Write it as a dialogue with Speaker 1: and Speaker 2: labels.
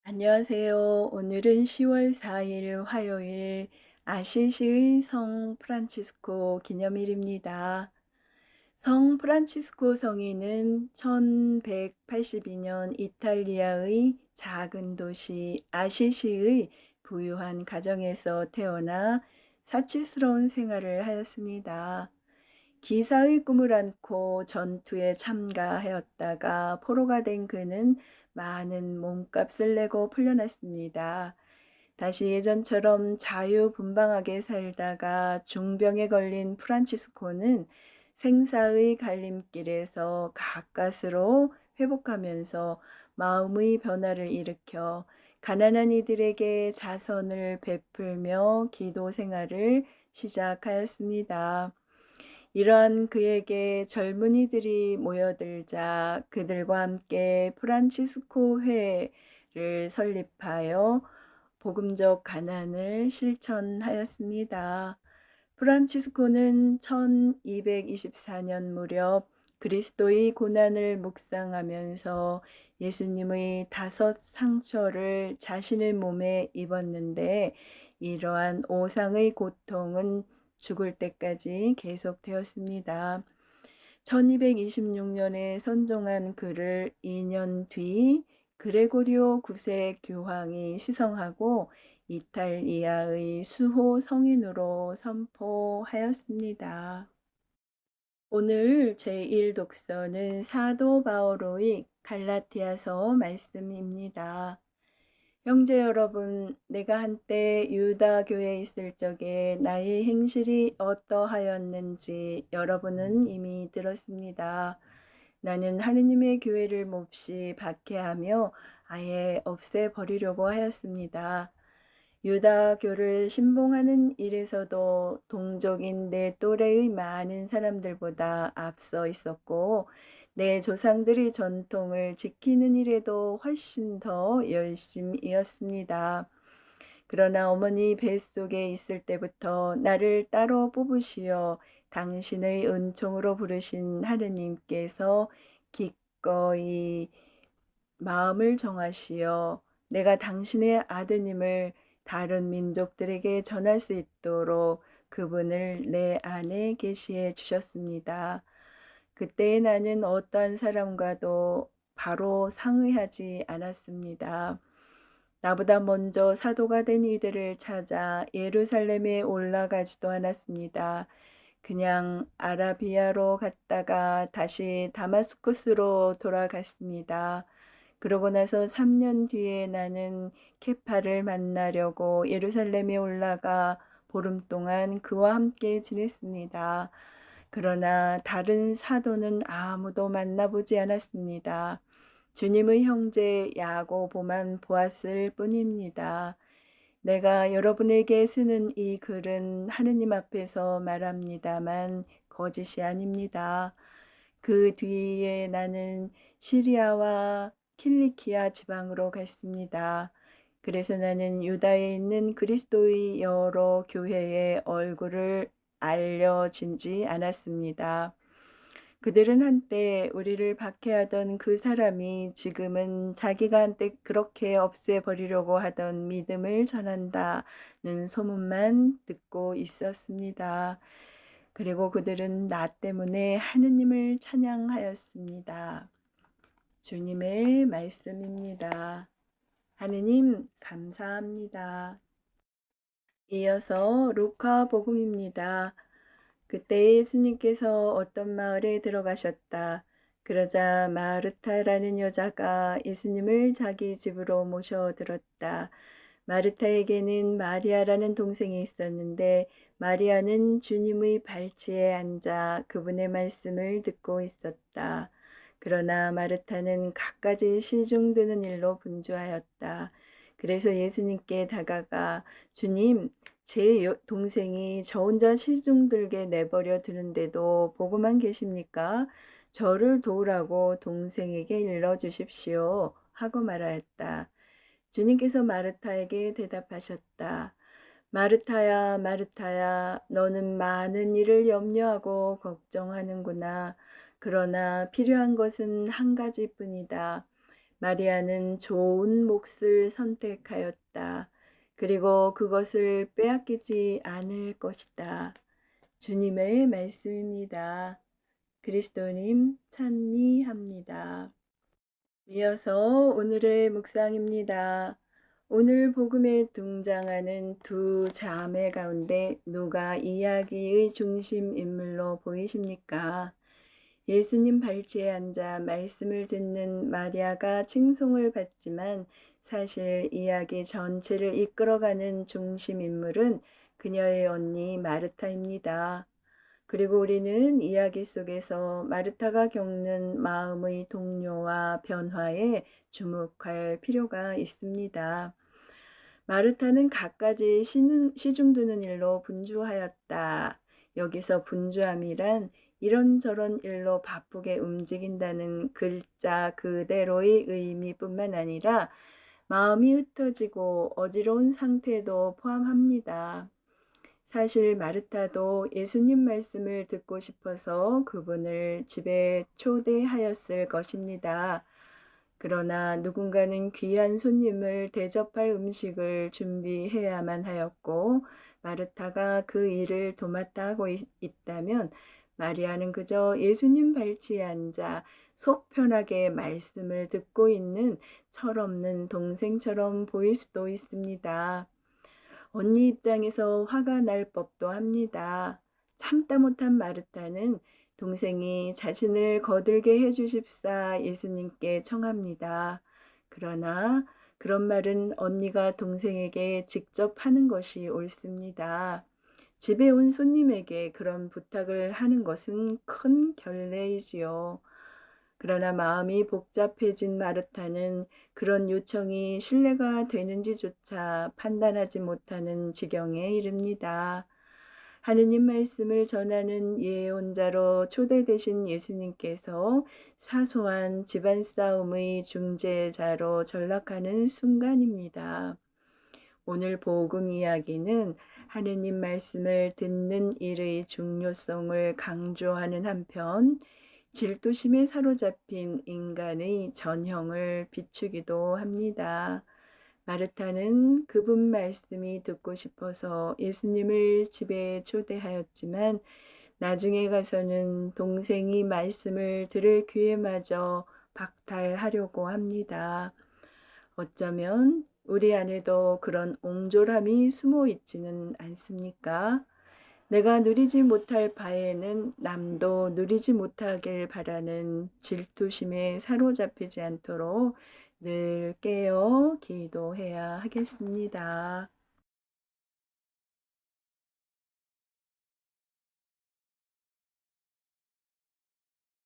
Speaker 1: 안녕하세요. 오늘은 10월 4일 화요일 아시시의 성 프란치스코 기념일입니다. 성 프란치스코 성인은 1182년 이탈리아의 작은 도시 아시시의 부유한 가정에서 태어나 사치스러운 생활을 하였습니다. 기사의 꿈을 안고 전투에 참가하였다가 포로가 된 그는 많은 몸값을 내고 풀려났습니다. 다시 예전처럼 자유분방하게 살다가 중병에 걸린 프란치스코는 생사의 갈림길에서 가까스로 회복하면서 마음의 변화를 일으켜 가난한 이들에게 자선을 베풀며 기도 생활을 시작하였습니다. 이러한 그에게 젊은이들이 모여들자 그들과 함께 프란치스코 회를 설립하여 복음적 가난을 실천하였습니다. 프란치스코는 1224년 무렵 그리스도의 고난을 묵상하면서 예수님의 5상처를 자신의 몸에 입었는데 이러한 오상의 고통은 죽을 때까지 계속되었습니다. 1226년에 선종한 그를 2년 뒤 그레고리오 9세 교황이 시성하고 이탈리아의 수호 성인으로 선포하였습니다. 오늘 제1 독서는 사도 바오로의 갈라디아서 말씀입니다. 형제 여러분, 내가 한때 유다 교회에 있을 적에 나의 행실이 어떠하였는지 여러분은 이미 들었습니다. 나는 하느님의 교회를 몹시 박해하며 아예 없애버리려고 하였습니다. 유다교를 신봉하는 일에서도 동족인 내 또래의 많은 사람들보다 앞서 있었고 내 조상들의 전통을 지키는 일에도 훨씬 더 열심이었습니다. 그러나 어머니 뱃속에 있을 때부터 나를 따로 뽑으시어 당신의 은총으로 부르신 하느님께서 기꺼이 마음을 정하시어 내가 당신의 아드님을 다른 민족들에게 전할 수 있도록 그분을 내 안에 계시해 주셨습니다. 그때 나는 어떠한 사람과도 바로 상의하지 않았습니다. 나보다 먼저 사도가 된 이들을 찾아 예루살렘에 올라가지도 않았습니다. 그냥 아라비아로 갔다가 다시 다마스쿠스로 돌아갔습니다. 그러고 나서 3년 뒤에 나는 케파를 만나려고 예루살렘에 올라가 보름 동안 그와 함께 지냈습니다. 그러나 다른 사도는 아무도 만나보지 않았습니다. 주님의 형제 야고보만 보았을 뿐입니다. 내가 여러분에게 쓰는 이 글은 하느님 앞에서 말합니다만 거짓이 아닙니다. 그 뒤에 나는 시리아와 킬리키아 지방으로 갔습니다. 그래서 나는 유다에 있는 그리스도의 여러 교회의 얼굴을 알려진지 않았습니다. 그들은 한때 우리를 박해하던 그 사람이 지금은 자기가 한때 그렇게 없애버리려고 하던 믿음을 전한다는 소문만 듣고 있었습니다. 그리고 그들은 나 때문에 하느님을 찬양하였습니다. 주님의 말씀입니다. 하느님 감사합니다. 이어서 루카 복음입니다. 그때 예수님께서 어떤 마을에 들어가셨다. 그러자 마르타라는 여자가 예수님을 자기 집으로 모셔들었다. 마르타에게는 마리아라는 동생이 있었는데 마리아는 주님의 발치에 앉아 그분의 말씀을 듣고 있었다. 그러나 마르타는 갖가지 시중 드는 일로 분주하였다. 그래서 예수님께 다가가 주님, 제 동생이 저 혼자 시중 들게 내버려 두는데도 보고만 계십니까? 저를 도우라고 동생에게 일러주십시오. 하고 말하였다. 주님께서 마르타에게 대답하셨다. 마르타야, 마르타야, 너는 많은 일을 염려하고 걱정하는구나. 그러나 필요한 것은 한 가지뿐이다. 마리아는 좋은 몫을 선택하였다. 그리고 그것을 빼앗기지 않을 것이다. 주님의 말씀입니다. 그리스도님 찬미합니다. 이어서 오늘의 묵상입니다. 오늘 복음에 등장하는 두 자매 가운데 누가 이야기의 중심 인물로 보이십니까? 예수님 발치에 앉아 말씀을 듣는 마리아가 칭송을 받지만 사실 이야기 전체를 이끌어가는 중심 인물은 그녀의 언니 마르타입니다. 그리고 우리는 이야기 속에서 마르타가 겪는 마음의 동요와 변화에 주목할 필요가 있습니다. 마르타는 갖가지 시중드는 일로 분주하였다. 여기서 분주함이란 이런저런 일로 바쁘게 움직인다는 글자 그대로의 의미뿐만 아니라 마음이 흩어지고 어지러운 상태도 포함합니다. 사실 마르타도 예수님 말씀을 듣고 싶어서 그분을 집에 초대하였을 것입니다. 그러나 누군가는 귀한 손님을 대접할 음식을 준비해야만 하였고 마르타가 그 일을 도맡아 하고 있다면 마리아는 그저 예수님 발치에 앉아 속 편하게 말씀을 듣고 있는 철없는 동생처럼 보일 수도 있습니다. 언니 입장에서 화가 날 법도 합니다. 참다 못한 마르타는 동생이 자신을 거들게 해주십사 예수님께 청합니다. 그러나 그런 말은 언니가 동생에게 직접 하는 것이 옳습니다. 집에 온 손님에게 그런 부탁을 하는 것은 큰 결례이지요. 그러나 마음이 복잡해진 마르타는 그런 요청이 신뢰가 되는지조차 판단하지 못하는 지경에 이릅니다. 하느님 말씀을 전하는 예언자로 초대되신 예수님께서 사소한 집안 싸움의 중재자로 전락하는 순간입니다. 오늘 복음 이야기는 하느님 말씀을 듣는 일의 중요성을 강조하는 한편 질투심에 사로잡힌 인간의 전형을 비추기도 합니다. 마르타는 그분 말씀이 듣고 싶어서 예수님을 집에 초대하였지만 나중에 가서는 동생이 말씀을 들을 기회마저 박탈하려고 합니다. 어쩌면 우리 안에도 그런 옹졸함이 숨어 있지는 않습니까? 내가 누리지 못할 바에는 남도 누리지 못하길 바라는 질투심에 사로잡히지 않도록 늘 깨어 기도해야 하겠습니다.